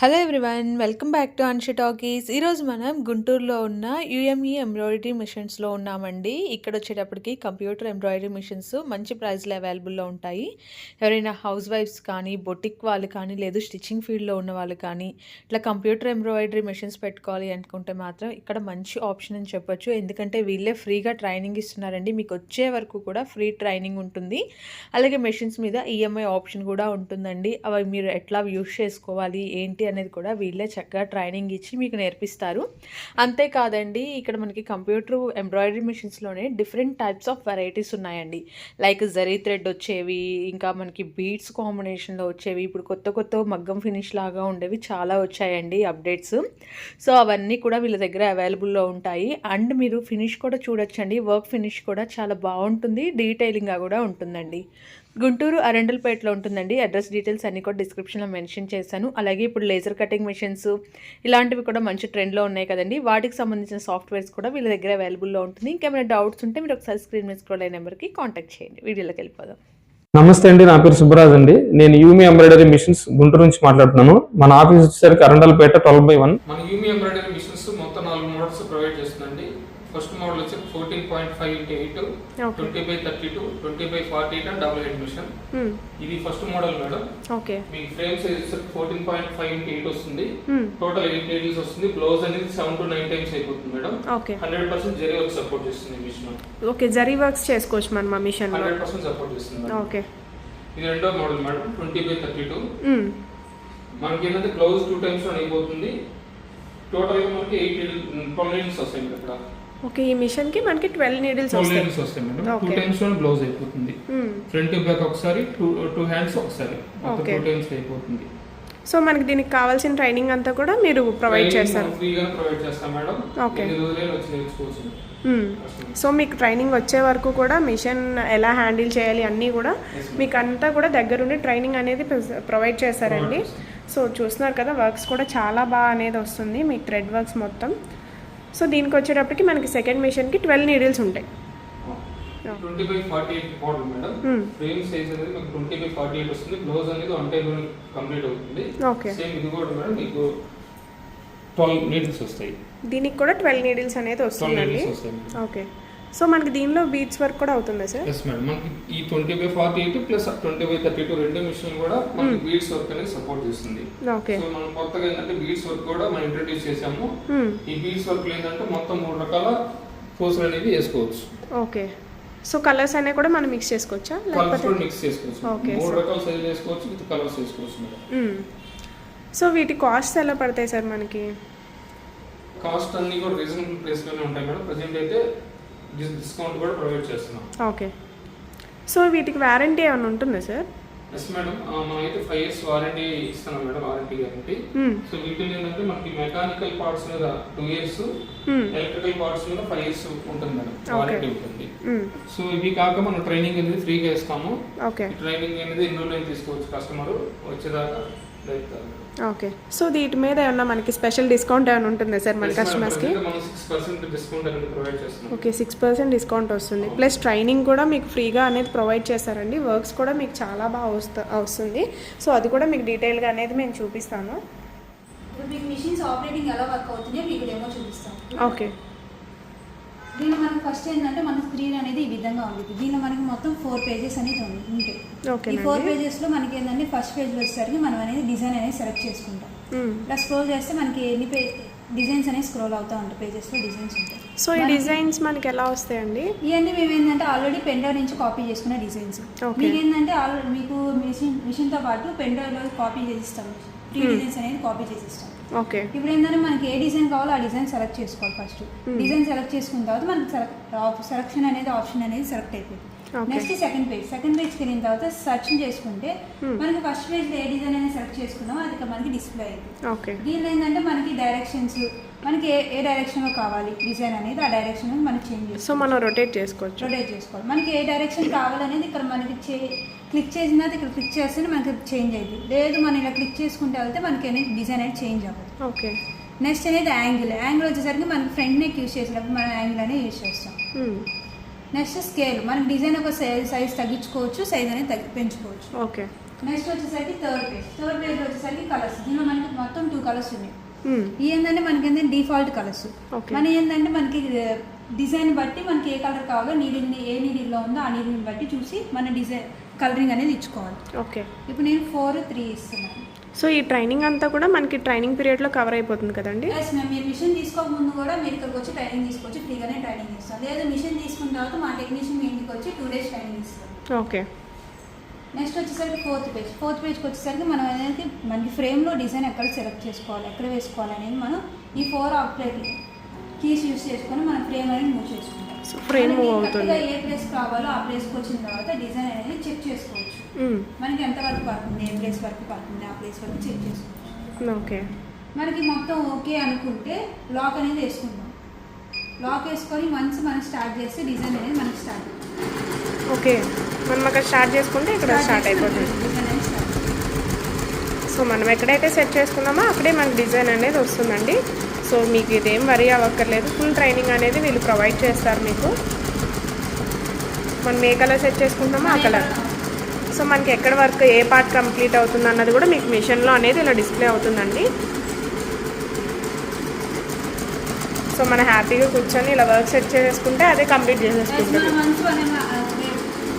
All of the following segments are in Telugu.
Hello everyone, welcome back to Anshi talkies. ఈరోజు మనం గుంటూరులో ఉన్న యూఎంఈ ఎంబ్రాయిడరీ మిషన్స్లో ఉన్నామండి. ఇక్కడ వచ్చేటప్పటికి కంప్యూటర్ ఎంబ్రాయిడరీ మిషన్స్ మంచి ప్రైస్లో అవైలబుల్లో ఉంటాయి. ఎవరైనా హౌస్ వైఫ్స్ కానీ, బొటిక్ వాళ్ళు కానీ, లేదు స్టిచ్చింగ్ ఫీల్డ్లో ఉన్న వాళ్ళు కానీ ఇట్లా కంప్యూటర్ ఎంబ్రాయిడరీ మిషన్స్ పెట్టుకోవాలి అనుకుంటే మాత్రం ఇక్కడ మంచి ఆప్షన్ అని చెప్పొచ్చు. ఎందుకంటే వీళ్ళే ఫ్రీగా ట్రైనింగ్ ఇస్తున్నారండి. మీకు వచ్చే వరకు కూడా ఫ్రీ ట్రైనింగ్ ఉంటుంది. అలాగే మిషన్స్ మీద ఈఎంఐ ఆప్షన్ కూడా ఉంటుందండి. అవి మీరు ఎట్లా యూస్ చేసుకోవాలి ఏంటి అనేది కూడా వీళ్ళే చక్కగా ట్రైనింగ్ ఇచ్చి మీకు నేర్పిస్తారు. అంతేకాదండి, ఇక్కడ మనకి కంప్యూటర్ ఎంబ్రాయిడరీ మిషన్స్లోనే డిఫరెంట్ టైప్స్ ఆఫ్ వెరైటీస్ ఉన్నాయండి. లైక్ జరీ థ్రెడ్ వచ్చేవి, ఇంకా మనకి బీడ్స్ కాంబినేషన్లో వచ్చేవి, ఇప్పుడు కొత్త కొత్త మగ్గం ఫినిష్ లాగా ఉండేవి చాలా వచ్చాయండి అప్డేట్స్. సో అవన్నీ కూడా వీళ్ళ దగ్గర అవైలబుల్లో ఉంటాయి. అండ్ మీరు ఫినిష్ కూడా చూడొచ్చండి. వర్క్ ఫినిష్ కూడా చాలా బాగుంటుంది, డీటెయిలింగ్గా కూడా ఉంటుందండి. గుంటూరు అరండల్పేటలో ఉంటుందండి. అడ్రస్ డీటెయిల్స్ అన్నీ కూడా డిస్క్రిప్షన్లో మెన్షన్ చేశాను. అలాగే ఇప్పుడు లేజర్ కటింగ్ మిషన్స్ ఇలాంటివి కూడా మంచి ట్రెండ్లో ఉన్నాయి కదండి. వాటికి సంబంధించిన సాఫ్ట్వేర్స్ కూడా వీళ్ళ దగ్గర అవైలబుల్లో ఉంటుంది. ఇంకేమైనా డౌట్స్ ఉంటే మీరు ఒకసారి స్క్రీన్ మీద స్క్రోల్ అయిన నెంబర్కి కాంటాక్ట్ చేయండి. వీడియోలోకి వెళ్ళిపోదాం. నమస్తే అండి, నా పేరు సుబ్బరాజ్ అండి. నేను యూమి ఎంబ్రాయిడరీ మిషన్స్ గుంటూరు నుంచి మాట్లాడుతున్నాను. మన ఆఫీస్ వచ్చేసరికి అరండల్పేట 12/1. మన యూమి ఎంబ్రాయిడరీ మిషన్స్ మొత్తం 4 మోడల్స్ ప్రొవైడ్ చేస్తుందండి. ఫస్ట్ మోడల్ వచ్చి 14.5x8, 20x32, 20x48 and 8 machine. ఇది ఫస్ట్ మోడల్ మేడం. మీకు ఫ్రేమ్ సైజ్ వచ్చి 14.5x8 వస్తుంది. టోటల్ 8 నీడిల్స్ వస్తుంది. బ్లౌజ్ అనేది 7 to 9 టైమ్స్ అయిపోతుంది మేడం. 100% జరీ వర్క్ సపోర్ట్ చేస్తుంది మిషన్. ఓకే, జరీ వర్క్స్ చేసుకోవచ్చు మనం మా మిషన్ లో. 100% సపోర్ట్ చేస్తుంది. ఓకే, ఇది రెండో మోడల్ మేడం, 20x32. మనకి ఏంటంటే బ్లౌజ్ 2 టైమ్స్ అయిపోతుంది. టోటల్ గా మనకి 12 నీడిల్స్ వస్తాయి ఇక్కడ. ఓకే, ఈ మిషన్ కి మనకి 12 నీడిల్స్ వస్తాయి మేడం. 2 టైమ్స్ లో బ్లౌజ్ అయిపోతుంది. ఫ్రంట్ టు బ్యాక్ ఒకసారి, 2 హ్యాండ్స్ ఒకసారి, మొత్తం 2 టైమ్స్ అయిపోతుంది. సో మనకి దీనికి కావాల్సిన ట్రైనింగ్ అంతా కూడా మీరు ప్రొవైడ్ చేస్తారు? ఫ్రీగా ప్రొవైడ్ చేస్తాం మేడం. ఓకే, వచ్చి నేర్చుకోవచ్చు. సో మీకు ట్రైనింగ్ వచ్చే వరకు కూడా మిషన్ ఎలా హ్యాండిల్ చేయాలి అన్నీ కూడా మీకు అంతా కూడా దగ్గరుండి ట్రైనింగ్ అనేది ప్రొవైడ్ చేస్తారండి. సో చూస్తున్నారు కదా, వర్క్స్ కూడా చాలా బాగా అనేది వస్తుంది మీకు, థ్రెడ్ వర్క్స్ మొత్తం. సో దీనికి వచ్చేటప్పటికి మనకి సెకండ్ మిషన్కి 12 నీడిల్స్ ఉంటాయి. 20x48 model madam. Frame size అనేది మీకు 20x48 వస్తుంది. బ్లౌజ్ అనేది 1 టైం కంప్లీట్ అవుతుంది. ఓకే, సేమ్ ఇది కూడా మేడం మీకు 12 నీడిల్స్ వస్తాయి. దీనికి కూడా 12 నీడిల్స్ అనేది వస్తుందండి. ఓకే, సో మనకి దీనిలో బీడ్స్ వర్క్ కూడా అవుతుందా సార్? Yes madam. మనకి ఈ 20x48 ప్లస్ 20x32 రెండు మిషన్ కూడా మనకి బీడ్స్ వర్క్ అనేది సపోర్ట్ చేస్తుంది. ఓకే, సో మనం కొత్తగా ఏంటంటే బీడ్స్ వర్క్ కూడా మనం ఇంట్రడ్యూస్ చేసాము. ఈ బీడ్స్ వర్క్ ఏంటంటే మొత్తం 3 రకాల పూసలు అనేది వేసుకోవచ్చు. ఓకే, సో కలర్స్ అనేవి కూడా మనం మిక్స్ చేసుకోవచ్చా? కలర్స్ కూడా మిక్స్ చేసుకోవచ్చు. 3 రకాల సైజ్ వేసుకోవచ్చు, విత్ కలర్స్ వేసుకోవచ్చు మేడం. సో వీటి కాస్ట్ ఎలా పడతాయి సార్ మనకి? కాస్ట్ అన్ని కూడా రీజనబుల్ ప్రైస్ లోనే ఉంటాయి మేడం. ప్రెజెంట్ అయితే డిస్కౌంట్ కూడా ప్రొవైడ్ చేస్తున్నాం. ఓకే, సో వీటికి వారంటీ ఏమైనా ఉంటుందా సార్? ఎస్ మేడం, మనమైతే 5 years వారంటీ ఇస్తున్నాం మేడం, వారంటీ గ్యారంటీ. సో వీటిలో ఏంటంటే మనకి మెకానికల్ పార్ట్స్ మీద 2 years, ఎలక్ట్రికల్ పార్ట్స్ మీద 5 years ఉంటుంది మేడం, వారంటీ ఉంటుంది. సో ఇవి కాక మనం ట్రైనింగ్ అనేది ఫ్రీగా ఇస్తాము. ట్రైనింగ్ అనేది ఎన్ని రోజులు తీసుకోవచ్చు కస్టమర్ వచ్చేదాకా. ఓకే, సో వీటి మీద ఏమన్నా మనకి స్పెషల్ డిస్కౌంట్ ఏమైనా ఉంటుందా సార్ మన కస్టమర్స్కి? 6% డిస్కౌంట్ అనేది ప్రొవైడ్ చేస్తున్నాం. ఓకే, 6% డిస్కౌంట్ వస్తుంది. ప్లస్ ట్రైనింగ్ కూడా మీకు ఫ్రీగా అనేది ప్రొవైడ్ చేస్తారండి. వర్క్స్ కూడా మీకు చాలా బాగా వస్తుంది. సో అది కూడా మీకు డీటెయిల్గా అనేది మేము చూపిస్తాను. మీకు మిషన్స్ ఆపరేటింగ్ ఎలా వర్క్ అవుతుందో మీకు డెమో చూపిస్తాం. ఓకే, దీనిలో మనకు ఫస్ట్ ఏంటంటే మన స్క్రీన్ అనేది ఈ విధంగా ఉంటుంది. దీనిలో మనకి మొత్తం 4 pages అనేది ఉంటాయి. ఈ 4 pagesలో మనకి ఏంటంటే ఫస్ట్ పేజ్ వచ్చేసరికి మనం అనేది డిజైన్ అనేది సెలెక్ట్ చేసుకుంటాం. ఇలా స్క్రోల్ చేస్తే మనకి ఎన్ని డిజైన్స్ అనేది స్క్రోల్ అవుతూ ఉంటాయి. పేజెస్లో డిజైన్స్ ఉంటాయి. సో ఈ డిజైన్స్ మనకి ఎలా వస్తాయండి? ఇవన్నీ మేము ఏంటంటే ఆల్రెడీ పెన్ డ్రైవ్ నుంచి కాపీ చేసుకునే డిజైన్స్. మీకు ఏంటంటే మీకు మిషన్తో పాటు పెన్ డ్రైవ్లో కాపీ చేసిస్తాం. 3 డిజైన్స్ అనేది కాపీ చేసిస్తాం. ఓకే, ఇప్పుడు ఏంటంటే మనకి ఏ డిజైన్ కావాలో ఆ డిజైన్ సెలెక్ట్ చేసుకోవాలి. ఫస్ట్ డిజైన్ సెలెక్ట్ చేసుకున్న తర్వాత మనకి సెలక్షన్ అనేది ఆప్షన్ అనేది సెలెక్ట్ అయిపోయింది. నెక్స్ట్ సెకండ్ పేజ్కి వెళ్ళిన తర్వాత సెర్చ్ చేసుకుంటే మనకి ఫస్ట్ పేజ్లో ఏ డిజైన్ అనేది సెలెక్ట్ చేసుకున్నామో అది మనకి డిస్ప్లే అయింది. దీనిలో ఏంటంటే మనకి డైరెక్షన్స్, మనకి ఏ డైరెక్షన్లో కావాలి డిజైన్ అనేది ఆ డైరెక్షన్ మనకి చేంజ్ చేసుకోవాలి. సో మనం రొటేట్ చేసుకోవాలి. మనకి ఏ డైరెక్షన్ కావాలనేది ఇక్కడ మనకి క్లిక్ చేసిన తర్వాత ఇక్కడ క్లిక్ చేస్తే మనకి చేంజ్ అయింది. లేదు మనం ఇలా క్లిక్ చేసుకుంటే వెళ్తే మనకి అనేది డిజైన్ అనేది చేంజ్ అవ్వదు. ఓకే, నెక్స్ట్ అనేది యాంగిల్ వచ్చేసరికి మనకి ఫ్రంట్ నెక్ యూజ్ చేసినప్పుడు మనం యాంగిల్ అనేది యూజ్ చేస్తాం. నెక్స్ట్ స్కేల్, మనకి డిజైన్ ఒక సైజ్ తగ్గించుకోవచ్చు, సైజ్ అనేది పెంచుకోవచ్చు. ఓకే, నెక్స్ట్ వచ్చేసరికి థర్డ్ పేజ్ వచ్చేసరికి కలర్స్. దీనిలో మనకి మొత్తం 2 కలర్స్ ఉన్నాయి. ఏంటంటే మనకి ఏంటంటే డిఫాల్ట్ కలర్స్. మన ఏంటంటే మనకి డిజైన్ బట్టి మనకి ఏ కలర్ కావాలో ఏ నీడిల్లో ఉందో ఆ నీడిని బట్టి చూసి మన డిజైన్ కలరింగ్ అనేది ఇచ్చుకోవాలి. ఓకే, ఇప్పుడు నేను 4, 3 ఇస్తున్నాను. సో ఈ ట్రైనింగ్ అంతా కూడా మనకి ట్రైనింగ్ పీరియడ్లో కవర్ అయిపోతుంది కదండి? Yes ma'am. మీరు మిషన్ తీసుకోకముందు కూడా మీరు ఇక్కడికి వచ్చి ట్రైనింగ్ తీసుకోవచ్చు, ఫ్రీగానే ట్రైనింగ్ ఇస్తాం. లేదా మిషన్ తీసుకున్న తర్వాత మా టెక్నీషియన్ మీ ఇంటికి వచ్చి 2 days ట్రైనింగ్ ఇస్తాం. ఓకే. నెక్స్ట్ వచ్చేసరికి ఫోర్త్ పేజ్కి వచ్చేసరికి మనం అనేది మనకి ఫ్రేమ్లో డిజైన్ ఎక్కడ సెలెక్ట్ చేసుకోవాలి, ఎక్కడ వేసుకోవాలి అనేది మనం ఈ 4 అవుట్లెట్ కీస్ యూస్ చేసుకొని మనం ఫ్రేమ్ అనేది మూవ్ చేసుకుంటాం. సో ఫ్రేమ్ మూవ్ అవుతుంది. ఏ ప్లేస్ కావాలో ఆ ప్లేస్కి వచ్చిన తర్వాత డిజైన్ అనేది చెక్ చేసుకోవచ్చు. మనకి ఎంత వరకు పడుతుంది, ఏ ప్లేస్ వరకు పడుతుంది, ఆ ప్లేస్ వరకు చెక్ చేసుకోవచ్చు. ఓకే. మనకి మొత్తం ఓకే అనుకుంటే లాక్ అనేది వేసుకుంటాం. లాక్ వేసుకొని మనం స్టార్ట్ చేస్తే డిజైన్ అనేది మనకి స్టార్ట్ అవుతుంది. ఓకే, మనం అక్కడ స్టార్ట్ చేసుకుంటే ఇక్కడ స్టార్ట్ అయిపోతుంది. డిజైన్ అనేది స్టార్ట్. సో మనం ఎక్కడైతే సెట్ చేసుకున్నామో అక్కడే మనకి డిజైన్ అనేది వస్తుందండి. సో మీకు ఇదేం వరీ అవ్వక్కర్లేదు, ఫుల్ ట్రైనింగ్ అనేది వీళ్ళు ప్రొవైడ్ చేస్తారు మీకు. మనం ఏ కలర్ సెట్ చేసుకుంటామో ఆ కలర్. సో మనకి ఎక్కడ వర్క్ ఏ పార్ట్ కంప్లీట్ అవుతుంది అన్నది కూడా మీకు మిషన్లో అనేది ఇలా డిస్ప్లే అవుతుందండి. సో మనం హ్యాపీగా కూర్చొని ఇలా వర్క్ సెట్ చేసుకుంటే అదే కంప్లీట్ చేసేసుకుంటుంది.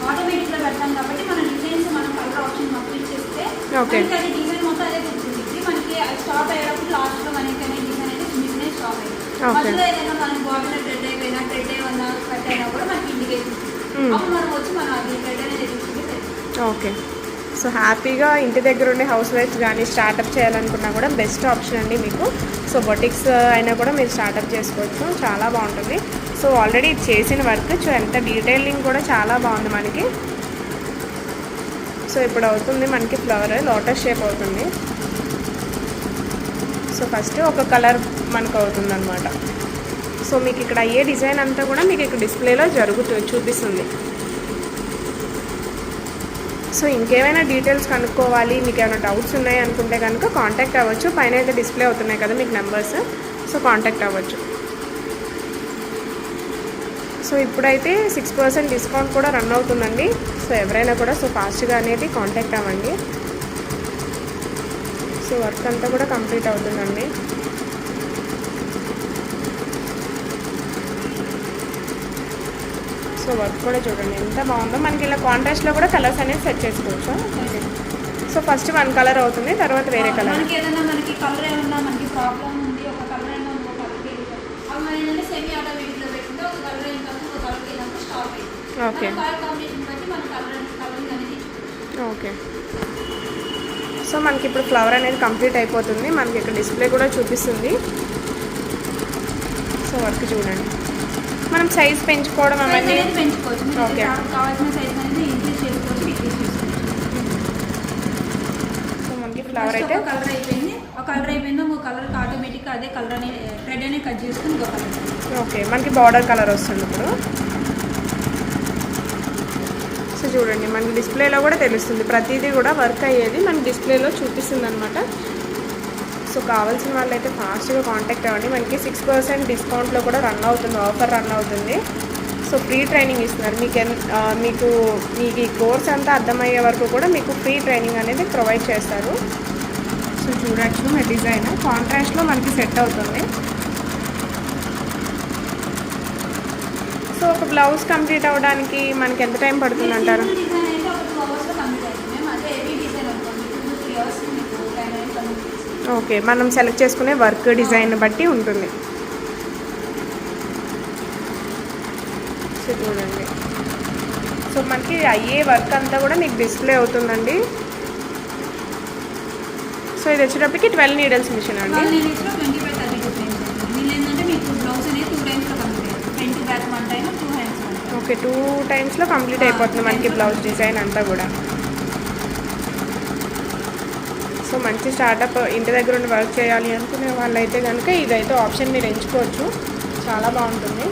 ఆటోమేటిక్గా పెడతాం కాబట్టి మన డిజైన్స్ మనం కలర్ ఆప్షన్ మొత్తం ఇచ్చేస్తే ఓకే, అది డిజైన్ మొత్తం అదే కూర్చుంది. మనకి స్టాప్ అయ్యేటప్పుడు లాస్ట్లో మనకి అనేది డిజైన్ అనేది మిషన్ స్టాప్ అయ్యింది. మధ్యలో ఏదైనా మనకి బాడీలో ట్రెడ్ అయిపోయినా కట్ అయినా కూడా మనకి ఇండికేషన్ అప్పుడు మనం వచ్చి మనం అది ట్రెడ్ అనేది ఎదుర్కొంటే. ఓకే. సో హ్యాపీగా ఇంటి దగ్గర ఉండే హౌస్ వైఫ్స్ కానీ స్టార్టప్ చేయాలనుకున్నా కూడా బెస్ట్ ఆప్షన్ అండి మీకు. సో బొటిక్స్ అయినా కూడా మీరు స్టార్టప్ చేసుకోవచ్చు, చాలా బాగుంటుంది. సో ఆల్రెడీ చేసిన వర్క్ ఎంత డీటెయిలింగ్ కూడా చాలా బాగుంది మనకి. సో ఇప్పుడు అవుతుంది మనకి ఫ్లవర్ లోటస్ షేప్ అవుతుంది. సో ఫస్ట్ ఒక కలర్ మనకు అవుతుంది అనమాట. సో మీకు ఇక్కడ అయ్యే డిజైన్ అంతా కూడా మీకు ఇక్కడ డిస్ప్లేలో చూపిస్తుంది. సో ఇంకేమైనా డీటెయిల్స్ కనుక్కోవాలి, మీకు ఏమైనా డౌట్స్ ఉన్నాయి అనుకుంటే కనుక కాంటాక్ట్ అవ్వచ్చు. పైన అయితే డిస్ప్లే అవుతున్నాయి కదా మీకు నెంబర్స్, సో కాంటాక్ట్ అవ్వచ్చు. సో ఇప్పుడైతే 6% డిస్కౌంట్ కూడా రన్ అవుతుందండి. సో ఎవరైనా కూడా సో ఫాస్ట్గా అనేది కాంటాక్ట్ అవ్వండి. సో వర్క్ అంతా కూడా కంప్లీట్ అవుతుందండి. సో వర్క్ కూడా చూడండి ఎంత బాగుందో. మనకి ఇలా కాంట్రాస్ట్లో కూడా కలర్స్ అనేది సెట్ చేసుకోవచ్చు. ఓకే. సో ఫస్ట్ 1 కలర్ అవుతుంది, తర్వాత వేరే కలర్. మనకి ఏదైనా మనకి కలర్ ఏమన్నా మనకి ప్రాబ్లం ఉంది, ఒక కలర్ అయినా ఇంకో కలర్కి అవి మనం ఏంటంటే సెమీ ఆటోమేటిక్లో పెట్టుకుంటే ఒక కలర్ అయిన తర్వాత ఒక కలర్కి వెళ్ళినప్పుడు స్టాప్ అయ్యింది. ఓకే. కలర్ కాంబినేషన్ బట్టి మన కలరింగ్ అనేది. ఓకే. సో మనకి ఇప్పుడు ఫ్లవర్ అనేది కంప్లీట్ అయిపోతుంది. మనకి ఇక్కడ డిస్ప్లే కూడా చూపిస్తుంది. సో వర్క్ చూడండి. మనం సైజ్ పెంచుకోవడం అవన్నీ పెంచుకోవచ్చు. ఓకే. కావాల్సిన సైజ్ అనేది ఇంక్రీజ్ చేసుకోవచ్చు, డిక్రీజ్ చేసుకోవచ్చు. సో మనకి ఫ్లవర్ అయితే కలర్ అయిపోయింది. ఒక కలర్ అయిపోయిందో ఇంకో కలర్కి ఆటోమేటిక్గా అదే కలర్ అనేది రెడ్ అనేది కట్ చేసుకుని ఇంకో కలర్. ఓకే. మనకి బార్డర్ కలర్ వస్తుంది ఇప్పుడు. సో చూడండి మనకి డిస్ప్లేలో కూడా తెలుస్తుంది, ప్రతిదీ కూడా వర్క్ అయ్యేది మనకి డిస్ప్లేలో చూపిస్తుంది అనమాట. సో కావాల్సిన వాళ్ళైతే ఫాస్ట్గా కాంటాక్ట్ అవ్వండి. మనకి 6% డిస్కౌంట్లో కూడా రన్ అవుతుంది, ఆఫర్ రన్ అవుతుంది. సో ఫ్రీ ట్రైనింగ్ ఇస్తున్నారు మీకు ఈ కోర్స్ అంతా అర్థమయ్యే వరకు కూడా మీకు ఫ్రీ ట్రైనింగ్ అనేది ప్రొవైడ్ చేస్తారు. సో చూడొచ్చు మీ డిజైన్ కాంట్రాస్ట్లో మనకి సెట్ అవుతుంది. సో ఒక బ్లౌజ్ కంప్లీట్ అవ్వడానికి మనకి ఎంత టైం పడుతుంది అంటారు? డిజైన్ అయితే ఒక 2 hours కంప్లీట్ అవుతుంది మ్యామ్. అదే హెవీ డిజైన్ అనుకోండి 2-3 hours మీకు టైం అనేది కంప్లీట్. ఓకే. మనం సెలెక్ట్ చేసుకునే వర్క్ డిజైన్ బట్టి ఉంటుంది. సో చూడండి. సో మనకి అయ్యే వర్క్ అంతా కూడా మీకు డిస్ప్లే అవుతుందండి. సో ఇది వచ్చేటప్పటికి 12 నీడిల్స్ మిషన్ అండి. 25-32 ఫ్రేమ్స్. వీళ్ళు ఏంటంటే మీకు బ్లౌజ్ అనేది 2 times కంప్లీట్ అవుతుంది. Front back 1 time, 2 hands 1 time. Okay. 2 times complete అయిపోతుంది మనకి బ్లౌజ్ డిజైన్ అంతా కూడా. సో మంచి స్టార్టప్ ఇంటి దగ్గర ఉండి వర్క్ చేయాలి అనుకునే వాళ్ళైతే కనుక ఇదైతే ఆప్షన్ మీరు ఎంచుకోవచ్చు, చాలా బాగుంటుంది.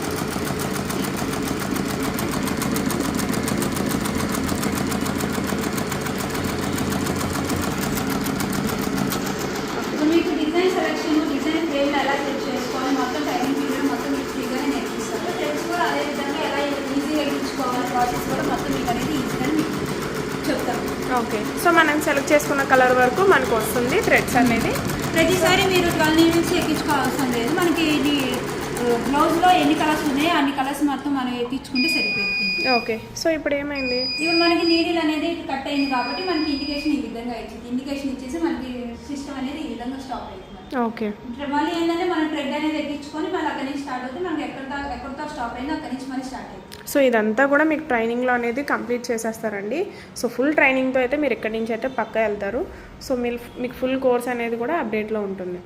మీకు డిజైన్ సెలెక్షన్, డిజైన్ ఫ్రేమ్ ఎలా సెట్ చేసుకోవాలి మొత్తం టైమింగ్ పీరియడ్ మొత్తం మీకు ఫ్రీగానే నేర్పిస్తారు. ఫ్రెండ్స్ కూడా అదే విధంగా ఎలా ఈజీగా ఎక్కించుకోవాలి ప్రాసెస్ కూడా మొత్తం మీకు అనేది ఈజీగా మీకు చెప్తాను. ఓకే. సో మనం సెలెక్ట్ చేసుకున్న కలర్ వరకు మనకు వస్తుంది థ్రెడ్స్ అనేది. ప్రతిసారి మీరు 12 నీడిల్స్ ఎక్కించుకోవాల్సిన లేదు. మనకి ఇది బ్లౌజ్లో ఎన్ని కలర్స్ ఉన్నాయో అన్ని కలర్స్ మొత్తం మనం ఎక్కించుకుంటే సరిపోతుంది. ఓకే. సో ఇప్పుడు ఏమైంది? ఇప్పుడు మనకి నీడిల్ అనేది కట్ అయింది కాబట్టి మనకి ఇండికేషన్ ఈ విధంగా ఇచ్చింది. ఇండికేషన్ ఇచ్చేసి మనకి సిస్టమ్ అనేది ఈ విధంగా స్టాప్ అవుతుంది. ఓకే. మళ్ళీ ఏంటంటే మనం థ్రెడ్ అనేది ఎక్కించుకొని మళ్ళీ అక్కడి నుంచి స్టార్ట్ అవుతుంది. మనకి ఎక్కడితో స్టాప్ అయిందో అక్కడి నుంచి మళ్ళీ స్టార్ట్ అవుతుంది. సో ఇదంతా కూడా మీకు ట్రైనింగ్లో అనేది కంప్లీట్ చేసేస్తారండి. సో ఫుల్ ట్రైనింగ్తో అయితే మీరు ఇక్కడి నుంచి అయితే పక్కా వెళ్తారు. సో మీకు ఫుల్ కోర్స్ అనేది కూడా అప్డేట్లో ఉంటుంది.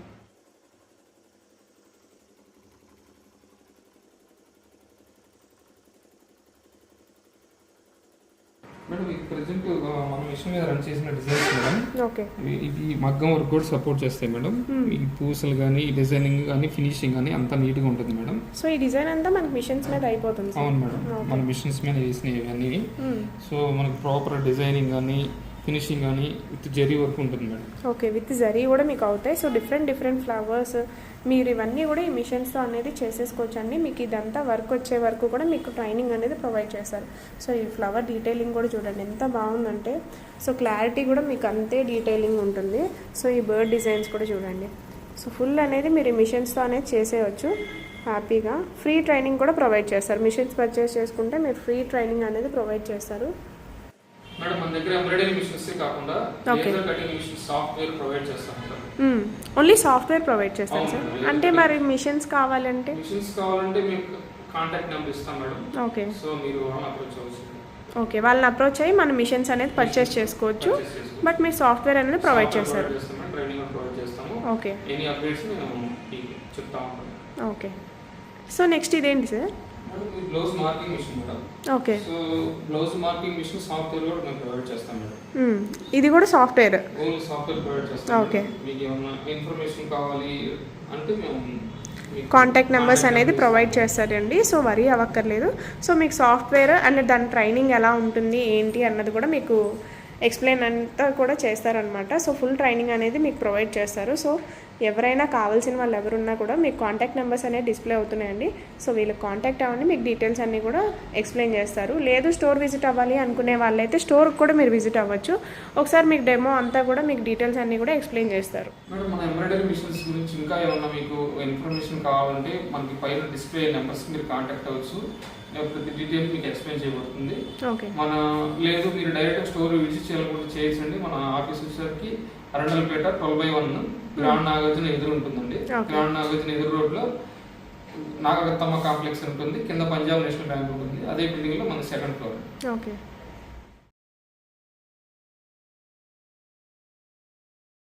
మేడం ఇది ప్రెసెంట్ మన మిషన్ మీద రన్ చేసిన డిజైన్స్ మేడం. ఓకే. ఇది మగ్గం వర్క్ కూడా సపోర్ట్ చేస్తాయి మేడం. ఈ పూసలు కానీ ఈ డిజైనింగ్ కానీ ఫినిషింగ్ కానీ అంతా నీట్గా ఉంటుంది మేడం. సో ఈ డిజైన్ అంతా మనకి మిషన్స్ మీద అయిపోతుంది. అవును మేడం, మన మిషన్స్ మీద వేసినవి ఇవన్నీ. సో మనకి ప్రాపర్ డిజైనింగ్ కానీ ఫినిషింగ్ కానీ విత్ జరీ వర్క్ ఉంటుంది మేడం. ఓకే. విత్ జరీ కూడా మీకు అవుతాయి. సో డిఫరెంట్ ఫ్లవర్స్ మీరు ఇవన్నీ కూడా ఈ మిషన్స్తో అనేది చేసేసుకోవచ్చు అండి. మీకు ఇదంతా వర్క్ వచ్చే వరకు కూడా మీకు ట్రైనింగ్ అనేది ప్రొవైడ్ చేస్తారు. సో ఈ ఫ్లవర్ డీటెయిలింగ్ కూడా చూడండి ఎంత బాగుందంటే. సో క్లారిటీ కూడా మీకు అంతే డీటెయిలింగ్ ఉంటుంది. సో ఈ బర్డ్ డిజైన్స్ కూడా చూడండి. సో ఫుల్ అనేది మీరు ఈ మిషన్స్తో అనేది చేసేయచ్చు హ్యాపీగా. ఫ్రీ ట్రైనింగ్ కూడా ప్రొవైడ్ చేస్తారు. మిషన్స్ పర్చేస్ చేసుకుంటే మీరు ఫ్రీ ట్రైనింగ్ అనేది ప్రొవైడ్ చేస్తారు. మేడం మన దగ్గర ఎంబ్రాయిడరీ మిషన్స్ కాకుండా laser cutting machine software provide చేస్తాం మేడం. ఓన్లీ సాఫ్ట్వేర్ ప్రొవైడ్ చేస్తాం సార్. అంటే మరి మిషన్స్ కావాలంటే మీకు కాంటాక్ట్ నెంబర్ ఇస్తాం మేడం. ఓకే. సో మీరు వాళ్ళని అప్రోచ్ అవ్వచ్చు. ఓకే. వాళ్ళని అప్రోచ్ అయ్యి మన మిషన్స్ అనేది పర్చేస్ చేసుకోవచ్చు. బట్ మీరు సాఫ్ట్వేర్ అనేది ప్రొవైడ్ చేస్తారు. ట్రైనింగ్ ప్రొవైడ్ చేస్తాము. ఓకే. ఎనీ అప్డేట్స్ మేము చెప్తా ఉంటాం. ఓకే. సో నెక్స్ట్ ఇదేంటి sir? Blouse marking machine madam. Okay. So blouse marking machine software కూడా మేము ప్రొవైడ్ చేస్తాం మేడం. ఇది కూడా సాఫ్ట్వేర్? ఓన్లీ సాఫ్ట్వేర్ ప్రొవైడ్ చేస్తాం. ఓకే. మీకు ఏమన్నా ఇన్ఫర్మేషన్ కావాలి అంటే మేము కాంటాక్ట్ నెంబర్స్ అనేది ప్రొవైడ్ చేస్తారండి. సో వరీ అవ్వక్కర్లేదు. సో మీకు సాఫ్ట్వేర్ అండ్ దాని ట్రైనింగ్ ఎలా ఉంటుంది ఏంటి అన్నది కూడా మీకు ఎక్స్ప్లెయిన్ అంతా కూడా చేస్తారనమాట. సో ఫుల్ ట్రైనింగ్ అనేది మీకు ప్రొవైడ్ చేస్తారు. సో ఎవరైనా కావాల్సిన వాళ్ళు ఎవరున్నా కూడా మీకు కాంటాక్ట్ నెంబర్స్ అనేవి డిస్ప్లే అవుతున్నాయండి. సో వీళ్ళకి కాంటాక్ట్ అవ్వండి, మీకు డీటెయిల్స్ అన్నీ కూడా ఎక్స్ప్లెయిన్ చేస్తారు. లేదు స్టోర్ విజిట్ అవ్వాలి అనుకునే వాళ్ళైతే స్టోర్కి కూడా మీరు విజిట్ అవ్వచ్చు. ఒకసారి మీకు డెమో అంతా కూడా మీకు డీటెయిల్స్ అన్నీ కూడా ఎక్స్ప్లెయిన్ చేస్తారు. మేడం మన ఎంబ్రాయిడరీ మిషన్స్ గురించి ఇంకా ఏమన్నా మీకు ఇన్ఫర్మేషన్ కావాలంటే మనకి పైన డిస్ప్లే నెంబర్స్ మీరు కాంటాక్ట్ అవ్వచ్చు. ప్రతి డీటెయిల్ మీకు ఎక్స్ప్లెయిన్ చేయబడుతుంది. మన లేదు మీరు డైరెక్ట్ స్టోర్ విజిట్ చేయాలనుకుంటే చేయొచ్చండి. మన ఆఫీస్ వచ్చేసరికి అరండల్పేట 12/1 గ్రాండ్ నాగార్జున ఎదురు ఉంటుందండి. గ్రాండ్ నాగార్జున ఎదురు రోడ్లో నాగరత్నమ్మ కాంప్లెక్స్ ఉంటుంది. కింద పంజాబ్ నేషనల్ బ్యాంక్ ఉంటుంది. అదే బిల్డింగ్లో మన 2nd ఫ్లోర్. ఓకే.